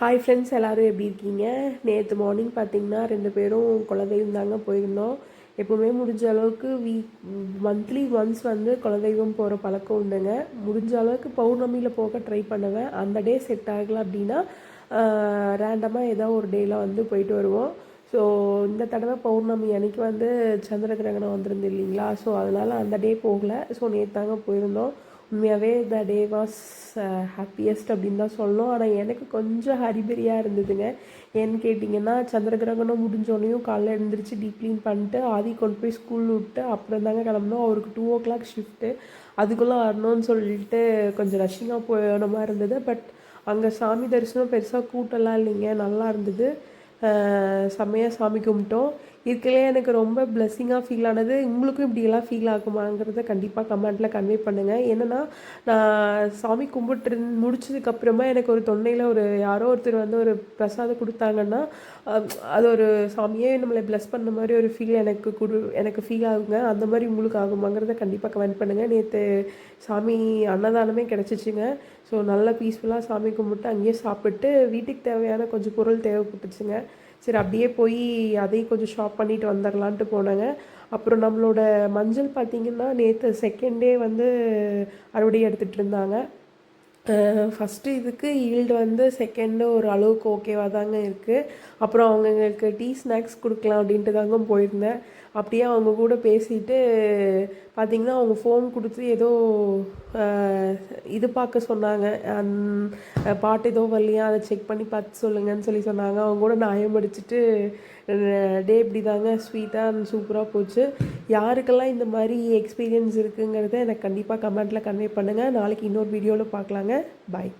Hi friends, எல்லோரும் எப்படி இருக்கீங்க? நேற்று மார்னிங் பார்த்திங்கன்னா 2 பேரும் குலதெய்வம் தாங்க போயிருந்தோம். எப்போவுமே முடிஞ்ச அளவுக்கு மந்த்லி ஒன்ஸ் வந்து குலதெய்வம் போகிற பழக்கம் உண்டுங்க. முடிஞ்ச அளவுக்கு பௌர்ணமியில் போக ட்ரை பண்ணுவேன். அந்த டே செட் ஆகலை அப்படின்னா ரேண்டமாக ஏதோ ஒரு டேயில் வந்து போயிட்டு வருவோம். ஸோ இந்த தடவை பௌர்ணமி அன்றைக்கி வந்து சந்திர கிரகணம் வந்துருந்து இல்லைங்களா? ஸோ அதனால் அந்த டே போகலை. ஸோ நேற்று தாங்க போயிருந்தோம். உண்மையாகவே த டே வாஸ் ஹாப்பியஸ்ட் அப்படின்னு தான் சொல்லணும். ஆனால் எனக்கு கொஞ்சம் ஹரிபரியாக இருந்ததுங்க. ஏன்னு கேட்டிங்கன்னா, சந்திர கிரகணம் முடிஞ்சோடனையும் காலைல எழுந்திரிச்சு டீப் க்ளீன் பண்ணிட்டு ஆதி கொண்டு போய் ஸ்கூல் விட்டு அப்புறம் தாங்க கிளம்புனோம். அவருக்கு 2 o'clock ஷிஃப்ட்டு. அதுக்குள்ளே வரணும்னு சொல்லிட்டு கொஞ்சம் ரஷ்ஷிங்காக போன மாதிரி இருந்தது. பட் அங்கே சாமி தரிசனம் பெருசாக கூட்டம்லாம் இல்லைங்க, நல்லா இருந்தது. செம்மையாக சாமி கும்பிட்டோம். இதுக்குள்ளே எனக்கு ரொம்ப பிளெஸ்ஸிங்காக ஃபீல் ஆனது. உங்களுக்கும் இப்படியெல்லாம் ஃபீல் ஆகுமாங்கிறத கண்டிப்பாக கமெண்ட்டில் கன்வே பண்ணுங்கள். என்னென்னா, நான் சாமி கும்பிட்டு முடிச்சதுக்கப்புறமா எனக்கு ஒரு தொண்டையில் யாரோ ஒருத்தர் வந்து ஒரு பிரசாதம் கொடுத்தாங்கன்னா, அது ஒரு சாமியே நம்மளை ப்ளஸ் பண்ண மாதிரி ஒரு ஃபீல் எனக்கு ஃபீல் ஆகுங்க. அந்த மாதிரி உங்களுக்கு ஆகுமாங்கிறத கண்டிப்பாக கமெண்ட் பண்ணுங்கள். நேற்று சாமி அன்னதானமே கிடச்சிச்சிங்க. ஸோ நல்லா பீஸ்ஃபுல்லாக சாமி கும்பிட்டு அங்கேயே சாப்பிட்டு வீட்டுக்கு தேவையான கொஞ்சம் பொருள் தேவைப்பட்டுச்சுங்க. சரி அப்படியே போய் அதையும் கொஞ்சம் ஷாப் பண்ணிட்டு வந்துடலான்ட்டு போனேங்க. அப்புறம் நம்மளோட மஞ்சள் பார்த்திங்கன்னா நேற்று செகண்ட் டே வந்து அறுவடை எடுத்துகிட்டு இருந்தாங்க. ஃபஸ்ட்டு இதுக்கு ஈல்டு வந்து செகண்டு ஒரு அளவுக்கு ஓகேவாக தாங்க இருக்குது. அப்புறம் அவங்களுக்கு டீ ஸ்நாக்ஸ் கொடுக்கலாம் அப்படின்ட்டு தாங்க போயிருந்தேன். அப்படியே அவங்க கூட பேசிட்டு பார்த்திங்கன்னா, அவங்க ஃபோன் கொடுத்து ஏதோ இது பார்க்க சொன்னாங்க. பாட்டு ஏதோ வரலையா, அதை செக் பண்ணி பார்த்து சொல்லுங்கன்னு சொன்னாங்க. அவங்க கூட நியாயம் படிச்சுட்டு டே இப்படி தாங்க ஸ்வீட்டாக அண்ட் சூப்பராக போச்சு. யாருக்கெல்லாம் இந்த மாதிரி எக்ஸ்பீரியன்ஸ் இருக்குங்கிறத எனக்கு கண்டிப்பாக கமெண்ட்டில் கன்வே பண்ணுங்கள். நாளைக்கு இன்னொரு வீடியோவில் பார்க்கலாங்க. பாய்.